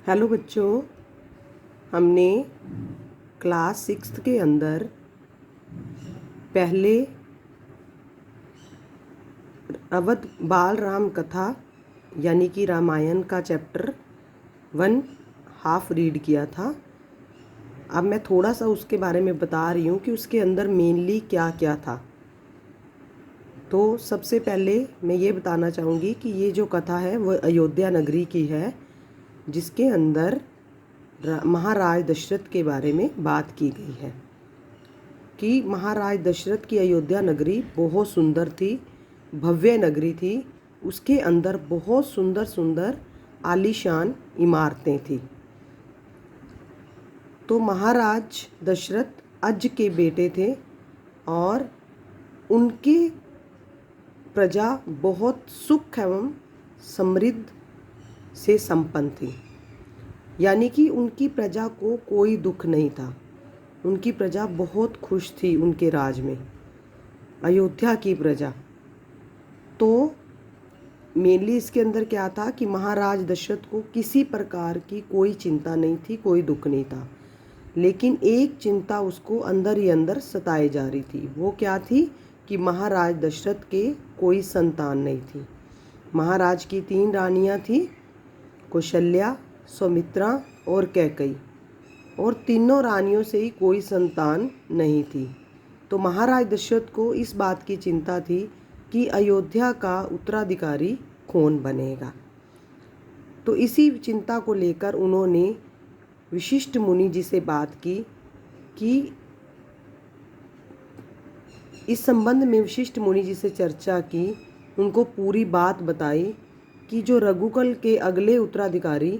Hello बच्चों, हमने class 6 के अंदर पहले अवध बाल राम कथा यानी कि रामायण का चैप्टर 1 हाफ रीड किया था। अब मैं थोड़ा सा उसके बारे में बता रही हूँ कि उसके अंदर मेनली क्या क्या था। तो सबसे पहले मैं ये बताना चाहूँगी कि ये जो कथा है वो अयोध्या नगरी की है, जिसके अंदर महाराज दशरथ के बारे में बात की गई है कि महाराज दशरथ की अयोध्या नगरी बहुत सुंदर थी, भव्य नगरी थी। उसके अंदर बहुत सुंदर सुंदर आलीशान इमारतें थी। तो महाराज दशरथ अज के बेटे थे और उनकी प्रजा बहुत सुख एवं समृद्ध से संपन्न थी, यानी कि उनकी प्रजा को कोई दुख नहीं था। उनकी प्रजा बहुत खुश थी उनके राज में, अयोध्या की प्रजा। तो मेनली इसके अंदर क्या था कि महाराज दशरथ को किसी प्रकार की कोई चिंता नहीं थी, कोई दुख नहीं था, लेकिन एक चिंता उसको अंदर ही अंदर सताई जा रही थी। वो क्या थी कि महाराज दशरथ के कोई संतान नहीं थी। महाराज की 3 रानियां थी, कौशल्या, सुमित्रा और कैकई, और तीनों रानियों से ही कोई संतान नहीं थी। तो महाराज दशरथ को इस बात की चिंता थी कि अयोध्या का उत्तराधिकारी कौन बनेगा। तो इसी चिंता को लेकर उन्होंने वशिष्ठ मुनि जी से बात की कि इस संबंध में वशिष्ठ मुनि जी से चर्चा की, उनको पूरी बात बताई कि जो रघुकुल के अगले उत्तराधिकारी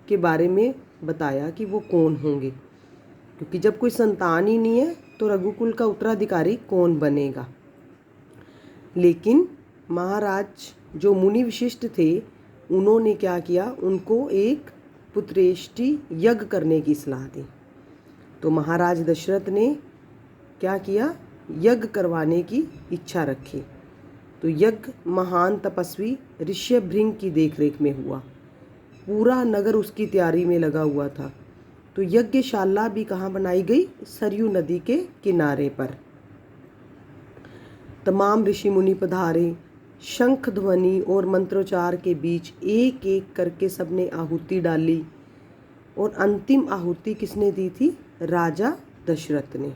के बारे में बताया कि वो कौन होंगे, क्योंकि जब कोई संतान ही नहीं है तो रघुकुल का उत्तराधिकारी कौन बनेगा। लेकिन महाराज जो मुनि विशिष्ट थे, उन्होंने क्या किया, उनको एक पुत्रेष्टि यज्ञ करने की सलाह दी। तो महाराज दशरथ ने क्या किया, यज्ञ करवाने की इच्छा रखी। तो यज्ञ महान तपस्वी ऋष्यभृंग की देखरेख में हुआ। पूरा नगर उसकी तैयारी में लगा हुआ था। तो यज्ञशाला भी कहाँ बनाई गई, सरयू नदी के किनारे पर। तमाम ऋषि मुनि पधारे। शंख ध्वनि और मंत्रोच्चार के बीच एक एक करके सबने आहुति डाली, और अंतिम आहुति किसने दी थी, राजा दशरथ ने।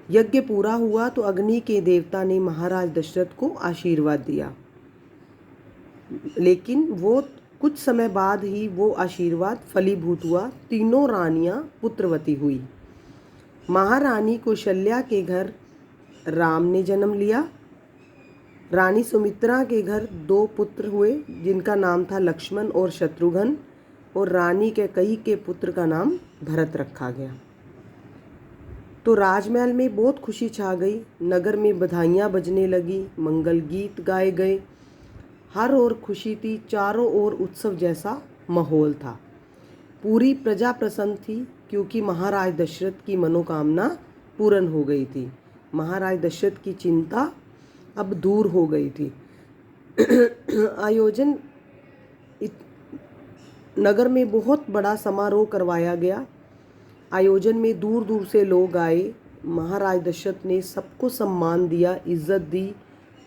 यज्ञ पूरा हुआ तो अग्नि के देवता ने महाराज दशरथ को आशीर्वाद दिया, लेकिन वो कुछ समय बाद ही वो आशीर्वाद फलीभूत हुआ। तीनों रानियां पुत्रवती हुई। महारानी कौशल्या के घर राम ने जन्म लिया। रानी सुमित्रा के घर 2 पुत्र हुए, जिनका नाम था लक्ष्मण और शत्रुघ्न, और रानी कैकई के पुत्र का नाम भरत रखा गया। तो राजमहल में बहुत खुशी छा गई। नगर में बधाइयाँ बजने लगी, मंगल गीत गाए गए, हर ओर खुशी थी, चारों ओर उत्सव जैसा माहौल था। पूरी प्रजा प्रसन्न थी क्योंकि महाराज दशरथ की मनोकामना पूर्ण हो गई थी। महाराज दशरथ की चिंता अब दूर हो गई थी। आयोजन नगर में बहुत बड़ा समारोह करवाया गया। आयोजन में दूर दूर से लोग आए। महाराज दशरथ ने सबको सम्मान दिया, इज्जत दी,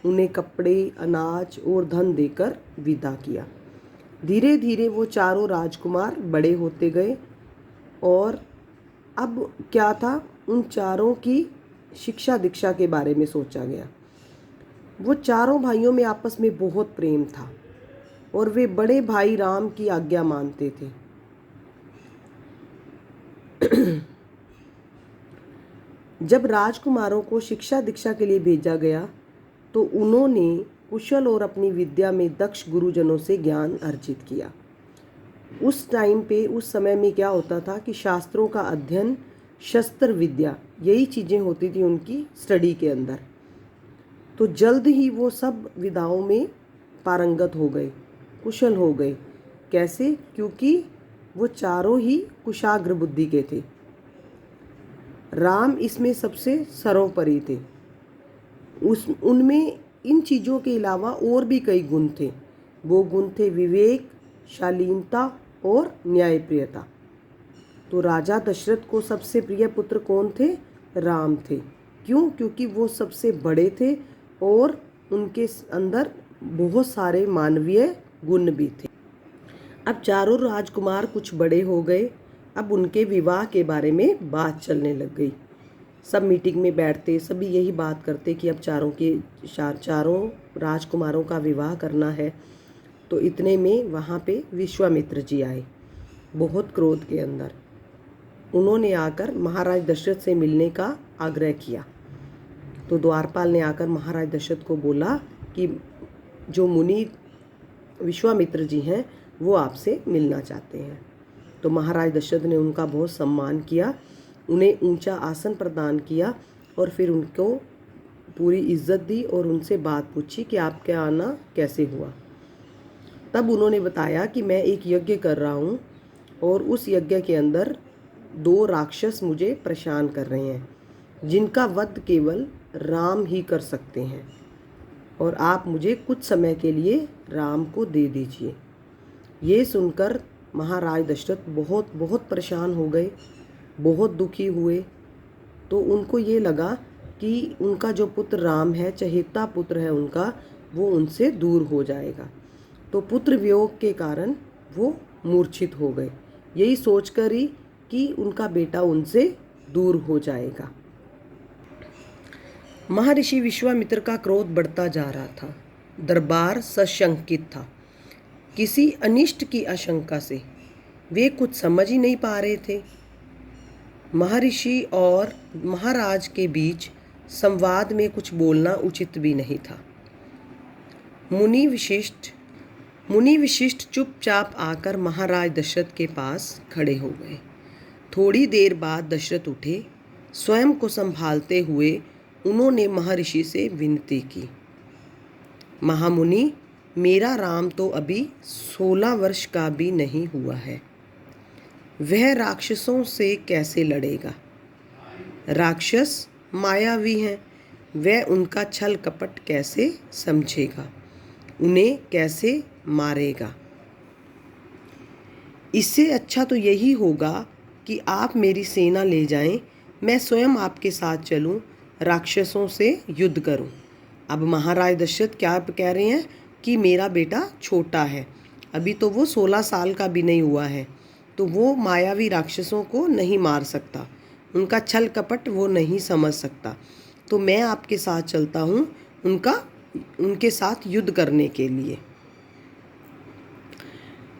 उन्हें कपड़े, अनाज और धन देकर विदा किया। धीरे धीरे वो चारों राजकुमार बड़े होते गए, और अब क्या था, उन चारों की शिक्षा दीक्षा के बारे में सोचा गया। वो चारों भाइयों में आपस में बहुत प्रेम था और वे बड़े भाई राम की आज्ञा मानते थे। जब राजकुमारों को शिक्षा दीक्षा के लिए भेजा गया तो उन्होंने कुशल और अपनी विद्या में दक्ष गुरुजनों से ज्ञान अर्जित किया। उस टाइम पे, उस समय में क्या होता था कि शास्त्रों का अध्ययन, शस्त्र विद्या, यही चीज़ें होती थी उनकी स्टडी के अंदर। तो जल्द ही वो सब विधाओं में पारंगत हो गए, कुशल हो गए। कैसे? क्योंकि वो चारों ही कुशाग्र बुद्धि के थे। राम इसमें सबसे सर्वोपरि थे। उनमें इन चीज़ों के अलावा और भी कई गुण थे। वो गुण थे विवेक, शालीनता और न्यायप्रियता। तो राजा दशरथ को सबसे प्रिय पुत्र कौन थे? राम थे। क्यों? क्योंकि वो सबसे बड़े थे और उनके अंदर बहुत सारे मानवीय गुण भी थे। अब चारों राजकुमार कुछ बड़े हो गए। अब उनके विवाह के बारे में बात चलने लग गई। सब मीटिंग में बैठते, सभी यही बात करते कि अब चारों राजकुमारों का विवाह करना है। तो इतने में वहाँ पे विश्वामित्र जी आए, बहुत क्रोध के अंदर। उन्होंने आकर महाराज दशरथ से मिलने का आग्रह किया। तो द्वारपाल ने आकर महाराज दशरथ को बोला कि जो मुनि विश्वामित्र जी हैं वो आपसे मिलना चाहते हैं। तो महाराज दशरथ ने उनका बहुत सम्मान किया, उन्हें ऊंचा आसन प्रदान किया और फिर उनको पूरी इज्जत दी और उनसे बात पूछी कि आपके आना कैसे हुआ। तब उन्होंने बताया कि मैं एक यज्ञ कर रहा हूँ और उस यज्ञ के अंदर 2 राक्षस मुझे परेशान कर रहे हैं, जिनका वध केवल राम ही कर सकते हैं, और आप मुझे कुछ समय के लिए राम को दे दीजिए। ये सुनकर महाराज दशरथ बहुत परेशान हो गए, बहुत दुखी हुए। तो उनको ये लगा कि उनका जो पुत्र राम है, चहेता पुत्र है उनका, वो उनसे दूर हो जाएगा। तो पुत्र वियोग के कारण वो मूर्छित हो गए, यही सोचकर ही कि उनका बेटा उनसे दूर हो जाएगा। महर्षि विश्वामित्र का क्रोध बढ़ता जा रहा था। दरबार सशंकित था। किसी अनिष्ट की आशंका से वे कुछ समझ ही नहीं पा रहे थे। महर्षि और महाराज के बीच संवाद में कुछ बोलना उचित भी नहीं था। मुनि विशिष्ट चुपचाप आकर महाराज दशरथ के पास खड़े हो गए। थोड़ी देर बाद दशरथ उठे। स्वयं को संभालते हुए उन्होंने महर्षि से विनती की, महामुनि, मेरा राम तो अभी 16 वर्ष का भी नहीं हुआ है। वह राक्षसों से कैसे लड़ेगा? राक्षस मायावी हैं, वह उनका छल कपट कैसे समझेगा? उन्हें कैसे मारेगा? इससे अच्छा तो यही होगा कि आप मेरी सेना ले जाएं, मैं स्वयं आपके साथ चलूं, राक्षसों से युद्ध करूं। अब महाराज दशरथ क्या कह रहे हैं कि मेरा बेटा छोटा है, अभी तो वो 16 साल का भी नहीं हुआ है, तो वो मायावी राक्षसों को नहीं मार सकता, उनका छल कपट वो नहीं समझ सकता। तो मैं आपके साथ चलता हूँ उनके साथ युद्ध करने के लिए।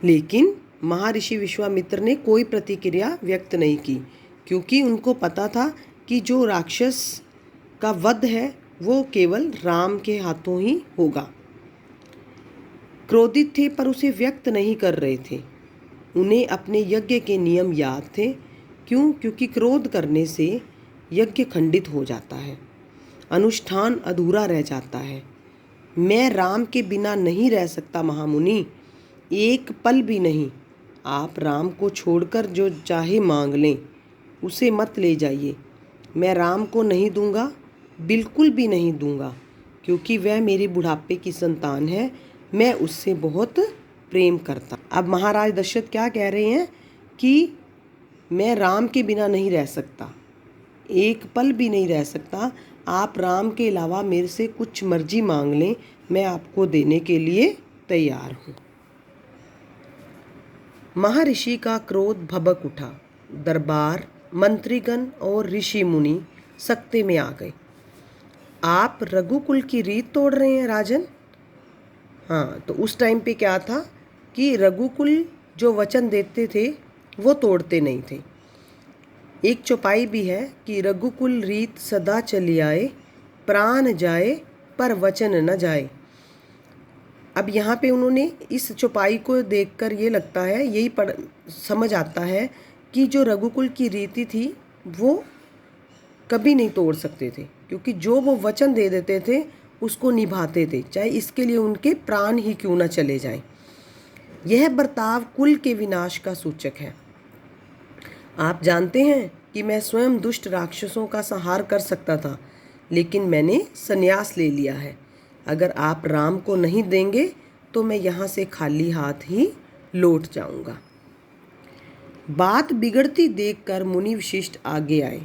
लेकिन महर्षि विश्वामित्र ने कोई प्रतिक्रिया व्यक्त नहीं की, क्योंकि उनको पता था कि जो राक्षस का वध है वो केवल राम के हाथों ही होगा। क्रोधित थे पर उसे व्यक्त नहीं कर रहे थे। उन्हें अपने यज्ञ के नियम याद थे। क्यों? क्योंकि क्रोध करने से यज्ञ खंडित हो जाता है, अनुष्ठान अधूरा रह जाता है। मैं राम के बिना नहीं रह सकता महामुनि, एक पल भी नहीं। आप राम को छोड़कर जो चाहे मांग लें, उसे मत ले जाइए। मैं राम को नहीं दूंगा, बिल्कुल भी नहीं दूंगा, क्योंकि वह मेरे बुढ़ापे की संतान है, मैं उससे बहुत प्रेम करता। अब महाराज दशरथ क्या कह रहे हैं कि मैं राम के बिना नहीं रह सकता, एक पल भी नहीं रह सकता। आप राम के अलावा मेरे से कुछ मर्जी मांग लें, मैं आपको देने के लिए तैयार हूँ। महर्षि का क्रोध भभक उठा। दरबार, मंत्रीगण और ऋषि मुनि सख्ते में आ गए। आप रघुकुल की रीत तोड़ रहे हैं राजन। हाँ, तो उस टाइम पे क्या था कि रघुकुल जो वचन देते थे वो तोड़ते नहीं थे। एक चौपाई भी है कि रघुकुल रीत सदा चली आए, प्राण जाए पर वचन न जाए। अब यहाँ पे उन्होंने इस चौपाई को देखकर ये लगता है, यही समझ आता है कि जो रघुकुल की रीति थी वो कभी नहीं तोड़ सकते थे, क्योंकि जो वो वचन दे देते थे उसको निभाते थे, चाहे इसके लिए उनके प्राण ही क्यों न चले जाएं। यह बर्ताव कुल के विनाश का सूचक है। आप जानते हैं कि मैं स्वयं दुष्ट राक्षसों का संहार कर सकता था, लेकिन मैंने संन्यास ले लिया है। अगर आप राम को नहीं देंगे तो मैं यहाँ से खाली हाथ ही लौट जाऊंगा। बात बिगड़ती देखकर मुनि वशिष्ठ आगे आए।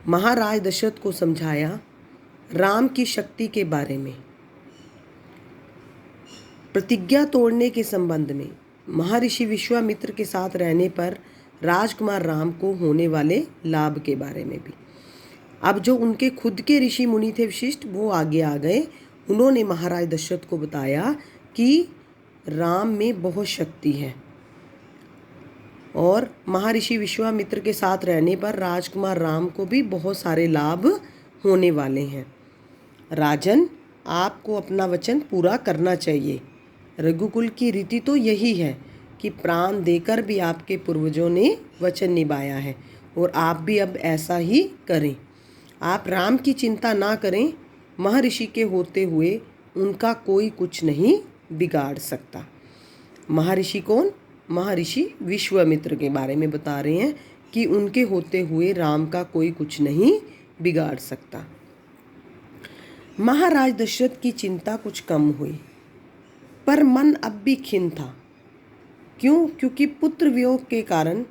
महाराज दशरथ को समझाया राम की शक्ति के बारे में, प्रतिज्ञा तोड़ने के संबंध में, महर्षि विश्वामित्र के साथ रहने पर राजकुमार राम को होने वाले लाभ के बारे में भी। अब जो उनके खुद के ऋषि मुनि थे वशिष्ठ, वो आगे आ गए। उन्होंने महाराज दशरथ को बताया कि राम में बहुत शक्ति है और महर्षि विश्वामित्र के साथ रहने पर राजकुमार राम को भी बहुत सारे लाभ होने वाले हैं। राजन, आपको अपना वचन पूरा करना चाहिए। रघुकुल की रीति तो यही है कि प्राण देकर भी आपके पूर्वजों ने वचन निभाया है और आप भी अब ऐसा ही करें। आप राम की चिंता ना करें, महर्षि के होते हुए उनका कोई कुछ नहीं बिगाड़ सकता। महर्षि कौन? महर्षि विश्वामित्र के बारे में बता रहे हैं कि उनके होते हुए राम का कोई कुछ नहीं बिगाड़ सकता। महाराज दशरथ की चिंता कुछ कम हुई, पर मन अब भी खिन्न था। क्यों? क्योंकि पुत्र वियोग के कारण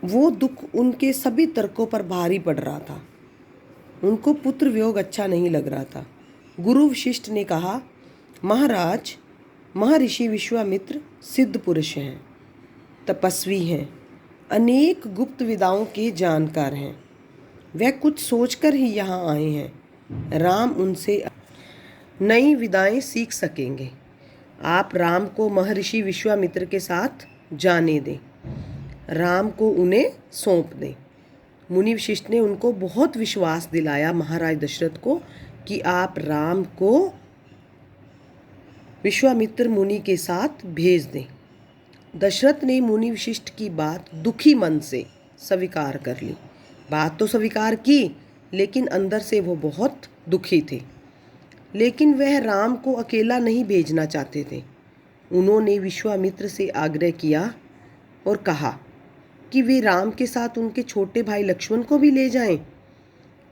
वो दुख उनके सभी तर्कों पर भारी पड़ रहा था। उनको पुत्र वियोग अच्छा नहीं लग रहा था। गुरु वशिष्ठ ने कहा, महाराज, महर्षि विश्वामित्र सिद्ध पुरुष हैं, तपस्वी हैं, अनेक गुप्त विद्याओं के जानकार हैं। वह कुछ सोचकर ही यहाँ आए हैं। राम उनसे नई विद्याएं सीख सकेंगे। आप राम को महर्षि विश्वामित्र के साथ जाने दें, राम को उन्हें सौंप दें। मुनि वशिष्ठ ने उनको बहुत विश्वास दिलाया महाराज दशरथ को कि आप राम को विश्वामित्र मुनि के साथ भेज दें। दशरथ ने मुनि वशिष्ठ की बात दुखी मन से स्वीकार कर ली। बात तो स्वीकार की, लेकिन अंदर से वो बहुत दुखी थे। लेकिन वह राम को अकेला नहीं भेजना चाहते थे। उन्होंने विश्वामित्र से आग्रह किया और कहा कि वे राम के साथ उनके छोटे भाई लक्ष्मण को भी ले जाएं।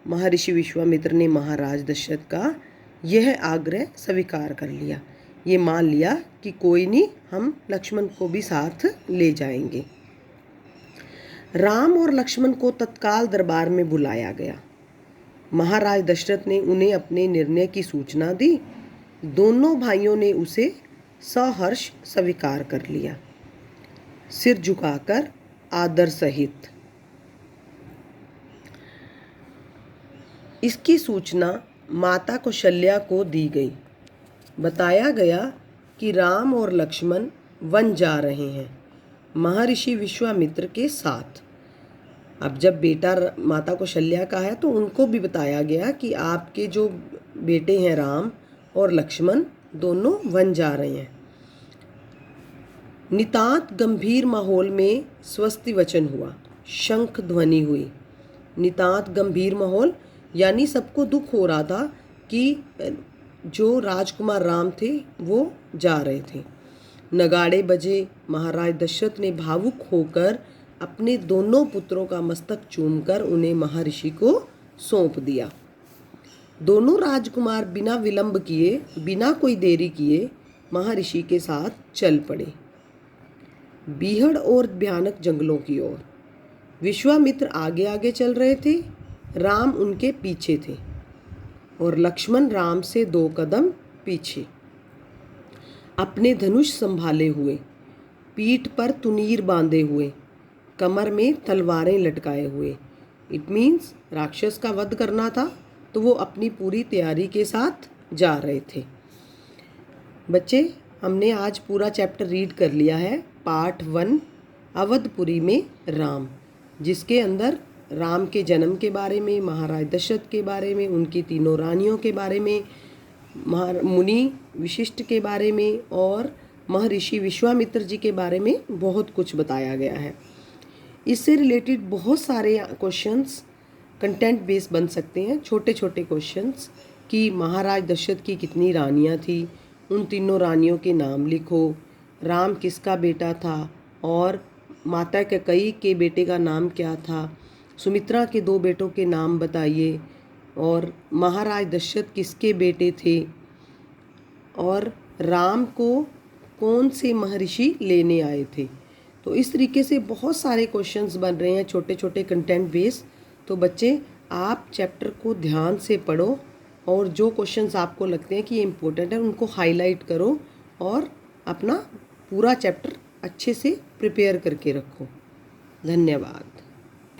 महर्षि विश्वामित्र ने महाराज दशरथ का यह आग्रह स्वीकार कर लिया। ये मान लिया कि कोई नहीं, हम लक्ष्मण को भी साथ ले जाएंगे। राम और लक्ष्मण को तत्काल दरबार में बुलाया गया। महाराज दशरथ ने उन्हें अपने निर्णय की सूचना दी। दोनों भाइयों ने उसे सहर्ष स्वीकार कर लिया, सिर झुकाकर आदर सहित। इसकी सूचना माता कौशल्या को दी गई। बताया गया कि राम और लक्ष्मण वन जा रहे हैं महर्षि विश्वामित्र के साथ। अब जब बेटा माता कौशल्या का है तो उनको भी बताया गया कि आपके जो बेटे हैं राम और लक्ष्मण दोनों वन जा रहे हैं। नितांत गंभीर माहौल में स्वस्ति वचन हुआ, शंख ध्वनि हुई। नितांत गंभीर माहौल यानी सबको दुख हो रहा था कि जो राजकुमार राम थे वो जा रहे थे। नगाड़े बजे। महाराज दशरथ ने भावुक होकर अपने दोनों पुत्रों का मस्तक चूमकर उन्हें महर्षि को सौंप दिया। दोनों राजकुमार बिना विलंब किए, बिना कोई देरी किए महर्षि के साथ चल पड़े बीहड़ और भयानक जंगलों की ओर। विश्वामित्र आगे आगे चल रहे थे, राम उनके पीछे थे और लक्ष्मण राम से 2 कदम पीछे, अपने धनुष संभाले हुए, पीठ पर तुनीर बांधे हुए, कमर में तलवारें लटकाए हुए। इट मीन्स राक्षस का वध करना था, तो वो अपनी पूरी तैयारी के साथ जा रहे थे। बच्चे, हमने आज पूरा चैप्टर रीड कर लिया है, पार्ट 1 अवधपुरी में राम, जिसके अंदर राम के जन्म के बारे में, महाराज दशरथ के बारे में, उनकी 3 रानियों के बारे में, मुनि वशिष्ठ के बारे में और महर्षि विश्वामित्र जी के बारे में बहुत कुछ बताया गया है। इससे रिलेटेड बहुत सारे क्वेश्चंस कंटेंट बेस बन सकते हैं, छोटे छोटे क्वेश्चंस कि महाराज दशरथ की कितनी रानियां थी, उन 3 रानियों के नाम लिखो, राम किसका बेटा था और माता कैकेयी के बेटे का नाम क्या था, सुमित्रा के 2 बेटों के नाम बताइए और महाराज दशरथ किसके बेटे थे और राम को कौन से महर्षि लेने आए थे। तो इस तरीके से बहुत सारे क्वेश्चंस बन रहे हैं छोटे छोटे कंटेंट बेस। तो बच्चे आप चैप्टर को ध्यान से पढ़ो और जो क्वेश्चंस आपको लगते हैं कि ये इम्पोर्टेंट है उनको हाईलाइट करो और अपना पूरा चैप्टर अच्छे से प्रिपेयर करके रखो। धन्यवाद।